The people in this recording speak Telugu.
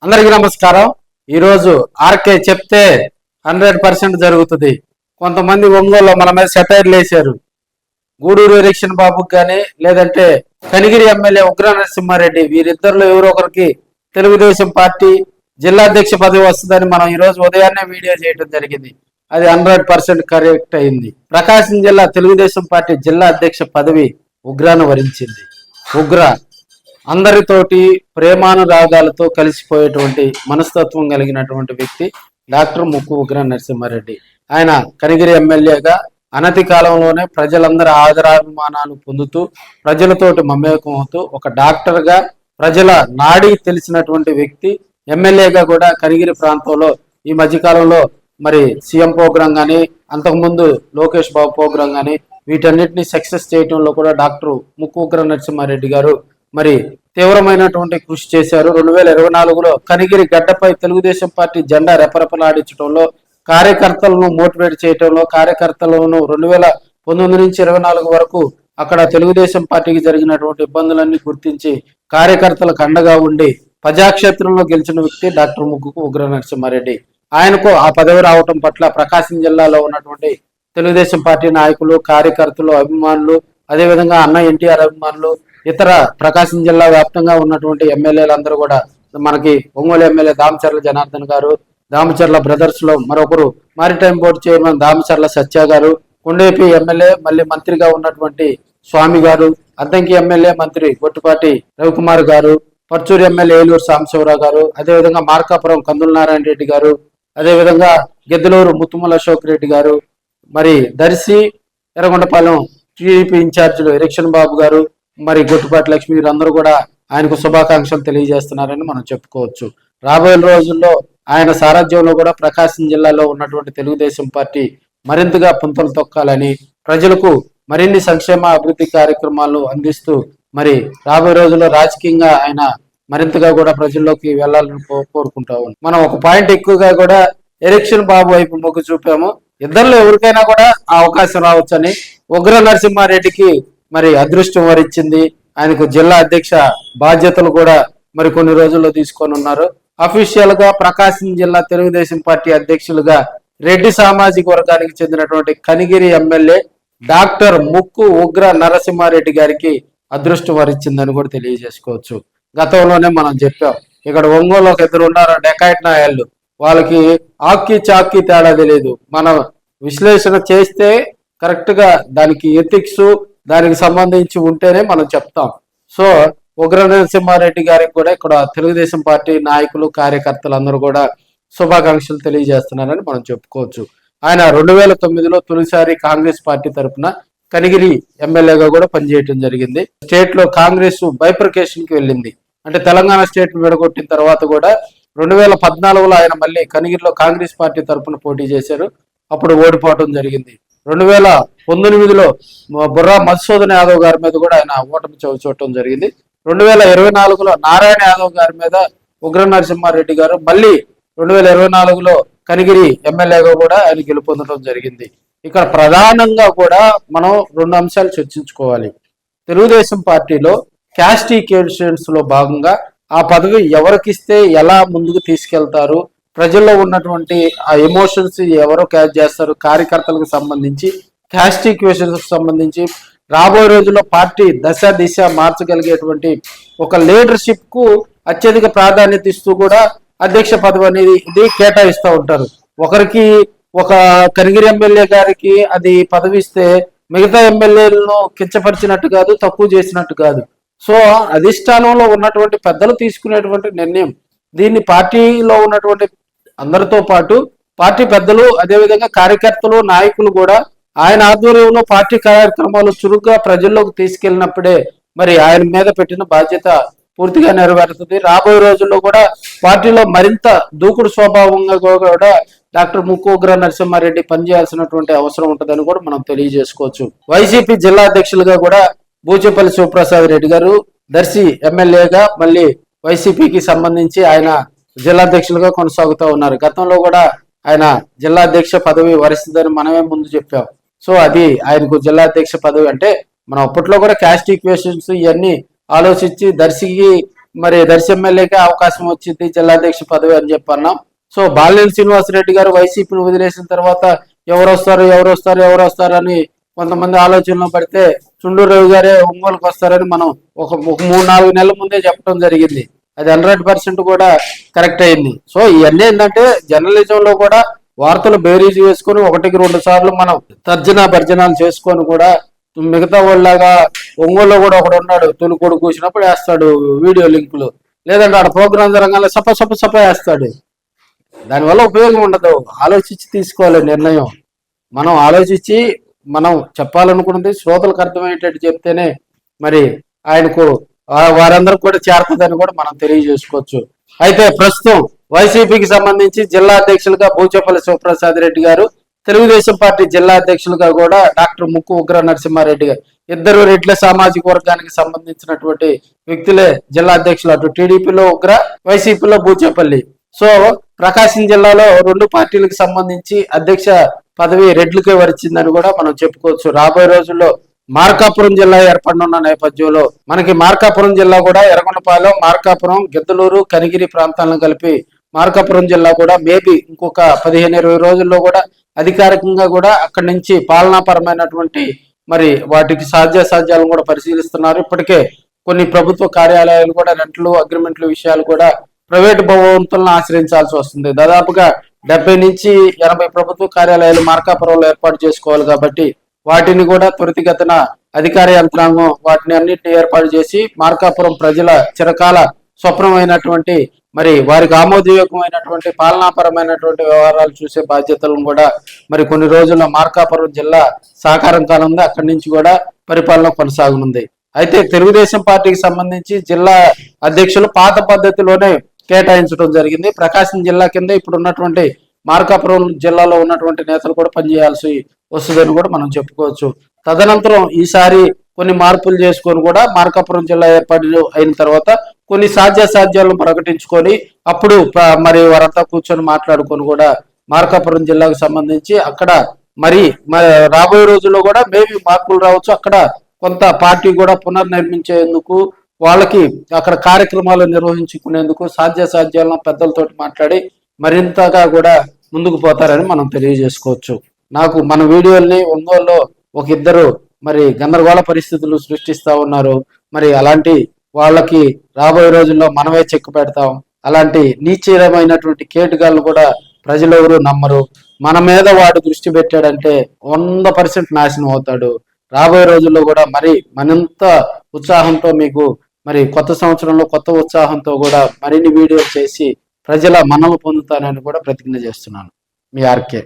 అందరికీ నమస్కారం. ఈరోజు ఆర్కే చెప్తే 100% జరుగుతుంది. కొంతమంది ఒంగోలులో మన మీద సెటైర్లు వేశారు. గూడూరు ఎలక్షన్ బాబుకి కానీ లేదంటే కనిగిరి ఎమ్మెల్యే ఉగ్ర నరసింహారెడ్డి వీరిద్దరిలో ఎవరో ఒకరికి తెలుగుదేశం పార్టీ జిల్లా అధ్యక్ష పదవి వస్తుందని మనం ఈరోజు ఉదయాన్నే వీడియో చేయడం జరిగింది. అది 100% కరెక్ట్ అయింది. ప్రకాశం జిల్లా తెలుగుదేశం పార్టీ జిల్లా అధ్యక్ష పదవి ఉగ్రాను వరించింది. ఉగ్ర అందరితోటి ప్రేమానురాగాలతో కలిసిపోయేటువంటి మనస్తత్వం కలిగినటువంటి వ్యక్తి డాక్టర్ ముక్కు ఉగ్ర నరసింహారెడ్డి. ఆయన కనిగిరి ఎమ్మెల్యేగా అనతి కాలంలోనే ప్రజలందరి ఆదరాభిమానాలు పొందుతూ ప్రజలతోటి మమేకం అవుతూ ఒక డాక్టర్గా ప్రజల నాడి తెలిసినటువంటి వ్యక్తి. ఎమ్మెల్యేగా కూడా కనిగిరి ప్రాంతంలో ఈ మధ్యకాలంలో మరి సీఎం ప్రోగ్రాం కానీ అంతకుముందు లోకేష్ బాబు ప్రోగ్రాం కానీ వీటన్నిటిని సక్సెస్ చేయడంలో కూడా డాక్టర్ ముక్కు ఉగ్ర నరసింహారెడ్డి గారు మరి తీవ్రమైనటువంటి కృషి చేశారు. 2024లో కనిగిరి గడ్డపై తెలుగుదేశం పార్టీ జెండా రెపరెపలాడించడంలో, కార్యకర్తలను మోటివేట్ చేయడంలో, కార్యకర్తలను 2019 నుంచి 24 వరకు అక్కడ తెలుగుదేశం పార్టీకి జరిగినటువంటి ఇబ్బందులన్నీ గుర్తించి కార్యకర్తలకు అండగా ఉండి ప్రజాక్షేత్రంలో గెలిచిన వ్యక్తి డాక్టర్ ముక్కు ఉగ్ర నరసింహారెడ్డి. ఆయనకు ఆ పదవి రావటం పట్ల ప్రకాశం జిల్లాలో ఉన్నటువంటి తెలుగుదేశం పార్టీ నాయకులు, కార్యకర్తలు, అభిమానులు, అదేవిధంగా అన్న ఎన్టీఆర్ అభిమానులు, ఇతర ప్రకాశం జిల్లా వ్యాప్తంగా ఉన్నటువంటి ఎమ్మెల్యేలందరూ కూడా, మనకి ఒంగోలు ఎమ్మెల్యే దామచర్ల జనార్దన్ గారు, దామచర్ల బ్రదర్స్ లో మరొకరు మారిటైమ్ బోర్డు చైర్మన్ దామచర్ల సత్య గారు, కొండేపి ఎమ్మెల్యే మళ్ళీ మంత్రిగా ఉన్నటువంటి స్వామి గారు, అద్దంకి ఎమ్మెల్యే మంత్రి గొట్టిపాటి రవికుమార్ గారు, పర్చూరు ఎమ్మెల్యే ఏలూరు సాంబశివరావు గారు, అదేవిధంగా మార్కాపురం కందుల నారాయణ రెడ్డి గారు, అదేవిధంగా గిద్దలూరు ముత్తుమల అశోక్ రెడ్డి గారు, మరి దర్శి ఎర్రగొండపాలెం టీడీపీ ఇన్ఛార్జీలు ఎలక్షన్ బాబు గారు, మరి గొట్టుపాటి లక్ష్మి వీరందరూ కూడా ఆయనకు శుభాకాంక్షలు తెలియజేస్తున్నారని మనం చెప్పుకోవచ్చు. రాబోయే రోజుల్లో ఆయన సారథ్యంలో కూడా ప్రకాశం జిల్లాలో ఉన్నటువంటి తెలుగుదేశం పార్టీ మరింతగా పుంతలు తొక్కాలని, ప్రజలకు మరిన్ని సంక్షేమ అభివృద్ధి కార్యక్రమాలు అందిస్తూ మరి రాబోయే రోజుల్లో రాజకీయంగా ఆయన మరింతగా కూడా ప్రజల్లోకి వెళ్లాలని కోరుకుంటా ఉన్నాం. మనం ఒక పాయింట్ ఎక్కువగా కూడా ఎలక్షన్ బాబు వైపు మొగ్గు చూపాము. ఇద్దరిలో ఎవరికైనా కూడా ఆ అవకాశం రావచ్చని. ఉగ్ర నరసింహారెడ్డికి మరి అదృష్టం వరించింది. ఆయనకు జిల్లా అధ్యక్ష బాధ్యతలు కూడా మరి కొన్ని రోజుల్లో తీసుకొని ఉన్నారు. అఫీషియల్ గా ప్రకాశం జిల్లా తెలుగుదేశం పార్టీ అధ్యక్షులుగా రెడ్డి సామాజిక వర్గానికి చెందినటువంటి కనిగిరి ఎమ్మెల్యే డాక్టర్ ముక్కు ఉగ్ర నరసింహారెడ్డి గారికి అదృష్టం వరించిందని కూడా తెలియజేసుకోవచ్చు. గతంలోనే మనం చెప్పాం, ఇక్కడ ఒంగోలు ఒక ఇద్దరు ఉన్నారు డెకాయిట్ నాయాళ్ళు, వాళ్ళకి ఆక్కి చాక్కి తేడా తెలియదు. మనం విశ్లేషణ చేస్తే కరెక్ట్ గా దానికి ఎథిక్స్ దానికి సంబంధించి ఉంటేనే మనం చెప్తాం. సో ఉగ్ర నరసింహారెడ్డి గారికి కూడా ఇక్కడ తెలుగుదేశం పార్టీ నాయకులు, కార్యకర్తలు అందరూ కూడా శుభాకాంక్షలు తెలియజేస్తున్నారని మనం చెప్పుకోవచ్చు. ఆయన 2009లో తొలిసారి కాంగ్రెస్ పార్టీ తరఫున కనిగిరి ఎమ్మెల్యేగా కూడా పనిచేయడం జరిగింది. స్టేట్ లో కాంగ్రెస్ బైఫర్కేషన్ కి వెళ్ళింది. అంటే తెలంగాణ స్టేట్ విడగొట్టిన తర్వాత కూడా 2014లో ఆయన మళ్ళీ కనిగిరిలో కాంగ్రెస్ పార్టీ తరఫున పోటీ చేశారు. అప్పుడు ఓడిపోవడం జరిగింది. 2019లో బుర్రా మధుసూదన్ యాదవ్ గారి మీద కూడా ఆయన ఓటమి చవిచూడటం జరిగింది. 2024లో నారాయణ యాదవ్ గారి మీద ఉగ్ర నరసింహారెడ్డి గారు మళ్ళీ 2024లో కనిగిరి ఎమ్మెల్యేగా కూడా ఆయన గెలుపొందడం జరిగింది. ఇక్కడ ప్రధానంగా కూడా మనం రెండు అంశాలు చర్చించుకోవాలి. తెలుగుదేశం పార్టీలో క్యాస్ట్ ఈక్వేషన్స్ లో భాగంగా ఆ పదవి ఎవరికిస్తే ఎలా ముందుకు తీసుకెళ్తారు, ప్రజల్లో ఉన్నటువంటి ఆ ఎమోషన్స్ ఎవరో క్యాచ్ చేస్తారు, కార్యకర్తలకు సంబంధించి క్యాస్ట్ ఈక్వేషన్స్ సంబంధించి రాబోయే రోజుల్లో పార్టీ దశ దిశ మార్చగలిగేటువంటి ఒక లీడర్షిప్ కు అత్యధిక ప్రాధాన్యత ఇస్తూ కూడా అధ్యక్ష పదవి అనేది ఇది కేటాయిస్తూ ఉంటారు. ఒకరికి ఒక కనిగిరి ఎమ్మెల్యే గారికి అది పదవి ఇస్తే మిగతా ఎమ్మెల్యేలను కించపరిచినట్టు కాదు, తక్కువ చేసినట్టు కాదు. సో అధిష్టానంలో ఉన్నటువంటి పెద్దలు తీసుకునేటువంటి నిర్ణయం. దీన్ని పార్టీలో ఉన్నటువంటి అందరితో పాటు పార్టీ పెద్దలు, అదేవిధంగా కార్యకర్తలు, నాయకులు కూడా ఆయన ఆధ్వర్యంలో పార్టీ కార్యక్రమాలు చురుగ్గా ప్రజల్లోకి తీసుకెళ్ళినప్పుడే మరి ఆయన మీద పెట్టిన బాధ్యత పూర్తిగా నెరవేరుతుంది. రాబోయే రోజుల్లో కూడా పార్టీలో మరింత దూకుడు స్వభావంగా కూడా డాక్టర్ ముక్కు ఉగ్ర నరసింహారెడ్డి పనిచేయాల్సినటువంటి అవసరం ఉంటుందని కూడా మనం తెలియజేసుకోవచ్చు. వైసీపీ జిల్లా అధ్యక్షులుగా కూడా బూచేపల్లి శివప్రసాద్ రెడ్డి గారు దర్శి ఎమ్మెల్యేగా మళ్ళీ వైసీపీకి సంబంధించి ఆయన జిల్లా అధ్యక్షులుగా కొనసాగుతూ ఉన్నారు. గతంలో కూడా ఆయన జిల్లా అధ్యక్ష పదవి వరిస్తుందని మనమే ముందు చెప్పాం. సో అది ఆయనకు జిల్లా అధ్యక్ష పదవి అంటే మనం అప్పట్లో కూడా క్యాస్ట్ ఈక్వేషన్స్ ఇవన్నీ ఆలోచించి దర్శికి మరి దర్శి ఎమ్మెల్యేకే అవకాశం వచ్చింది జిల్లాధ్యక్ష పదవి అని చెప్పి అన్నాం. సో బాలినేని శ్రీనివాసరెడ్డి గారు వైసీపీని వదిలేసిన తర్వాత ఎవరు వస్తారు అని కొంతమంది ఆలోచనలో పడితే చుండూరు రవి గారే ఒంగోలుకు వస్తారని మనం ఒక 3-4 నెలల ముందే చెప్పడం జరిగింది. అది 100% కూడా కరెక్ట్ అయింది. సో ఇవన్నీ ఏంటంటే జర్నలిజంలో కూడా వార్తలు బేరీజ్ వేసుకొని 1-2 సార్లు మనం తర్జనా భర్జనాలు చేసుకొని కూడా మిగతా వాళ్ళలాగా ఒంగోలులో కూడా ఒకడు ఉన్నాడు, తొలికొడు కూసినప్పుడు వేస్తాడు వీడియో లింకులు, లేదంటే ఆడ ప్రోగ్రాం జరగానే సప వేస్తాడు. దానివల్ల ఉపయోగం ఉండదు. ఆలోచించి తీసుకోవాలి నిర్ణయం. మనం ఆలోచించి మనం చెప్పాలనుకున్నది శ్రోతలకు అర్థమయ్యేటట్టు చెప్తేనే మరి ఆయనకు వారందరూ కూడా చేరుతుందని కూడా మనం తెలియజేసుకోవచ్చు. అయితే ప్రస్తుతం వైసీపీకి సంబంధించి జిల్లా అధ్యక్షులుగా బూచేపల్లి శివప్రసాద్ రెడ్డి గారు, తెలుగుదేశం పార్టీ జిల్లా అధ్యక్షులుగా కూడా డాక్టర్ ముక్కు ఉగ్ర నరసింహారెడ్డి గారు, ఇద్దరు రెడ్ల సామాజిక వర్గానికి సంబంధించినటువంటి వ్యక్తులే జిల్లా అధ్యక్షులు. అటు టీడీపీలో ఉగ్ర, వైసీపీలో బూచేపల్లి. సో ప్రకాశం జిల్లాలో 2 పార్టీలకు సంబంధించి అధ్యక్ష పదవి రెడ్లకే వచ్చిందని కూడా మనం చెప్పుకోవచ్చు. రాబోయే రోజుల్లో మార్కాపురం జిల్లా ఏర్పడనున్న నేపథ్యంలో మనకి మార్కాపురం జిల్లా కూడా ఎర్రగొండపాలెం, మార్కాపురం, గిద్దలూరు, కనిగిరి ప్రాంతాలను కలిపి మార్కాపురం జిల్లా కూడా మేబీ ఇంకొక 15-20 రోజుల్లో కూడా అధికారికంగా కూడా అక్కడి నుంచి పాలనాపరమైనటువంటి మరి వాటికి సాధ్యాసాధ్యాలను కూడా పరిశీలిస్తున్నారు. ఇప్పటికే కొన్ని ప్రభుత్వ కార్యాలయాలు కూడా రెంట్లు, అగ్రిమెంట్ల విషయాలు కూడా ప్రైవేటు భవంతులను ఆశ్రయించాల్సి వస్తుంది. దాదాపుగా 70-80 ప్రభుత్వ కార్యాలయాలు మార్కాపురంలో ఏర్పాటు చేసుకోవాలి కాబట్టి వాటిని కూడా త్వరితగతిన అధికార యంత్రాంగం వాటిని అన్నింటినీ ఏర్పాటు చేసి మార్కాపురం ప్రజల చిరకాల స్వప్నమైనటువంటి మరి వారికి ఆమోదయోగ్యమైనటువంటి పాలనాపరమైనటువంటి వ్యవహారాలు చూసే బాధ్యతలను కూడా మరి కొన్ని రోజుల్లో మార్కాపురం జిల్లా సాకారం కానుంది. అక్కడి నుంచి కూడా పరిపాలన కొనసాగనుంది. అయితే తెలుగుదేశం పార్టీకి సంబంధించి జిల్లా అధ్యక్షులు పాత పద్ధతిలోనే కేటాయించడం జరిగింది. ప్రకాశం జిల్లా కింద ఇప్పుడు ఉన్నటువంటి మార్కాపురం జిల్లాలో ఉన్నటువంటి నేతలు కూడా పనిచేయాల్సి వస్తుందని కూడా మనం చెప్పుకోవచ్చు. తదనంతరం ఈసారి కొన్ని మార్పులు చేసుకొని కూడా మార్కాపురం జిల్లా ఏర్పాటు అయిన తర్వాత కొన్ని సాధ్యాసాధ్యాలను ప్రకటించుకొని అప్పుడు మరి వారంతా కూర్చొని మాట్లాడుకొని కూడా మార్కాపురం జిల్లాకు సంబంధించి అక్కడ మరి రాబోయే రోజుల్లో కూడా మేబీ మార్పులు రావచ్చు. అక్కడ కొంత పార్టీ కూడా పునర్నిర్మించేందుకు వాళ్ళకి అక్కడ కార్యక్రమాలు నిర్వహించుకునేందుకు సాధ్యాసాధ్యాలను పెద్దలతోటి మాట్లాడి మరింతగా కూడా ముందుకు పోతారని మనం తెలియజేసుకోవచ్చు. నాకు మన వీడియోల్ని ఒంగోలులో ఒక ఇద్దరు మరి గందరగోళ పరిస్థితులు సృష్టిస్తా ఉన్నారు. మరి అలాంటి వాళ్ళకి రాబోయే రోజుల్లో మనమే చెక్కు పెడతాం. అలాంటి నీచమైనటువంటి కేటుగాళ్ళు కూడా ప్రజలెవరూ నమ్మరు. మన మీద వాడు దృష్టి పెట్టాడంటే 100% నాశనం అవుతాడు. రాబోయే రోజుల్లో కూడా మరి మరింత ఉత్సాహంతో మీకు మరి కొత్త సంవత్సరంలో కొత్త ఉత్సాహంతో కూడా మరిన్ని వీడియోలు చేసి ప్రజల మన్నలు పొందుతానని కూడా ప్రతిజ్ఞ చేస్తున్నాను. మీ ఆర్కే.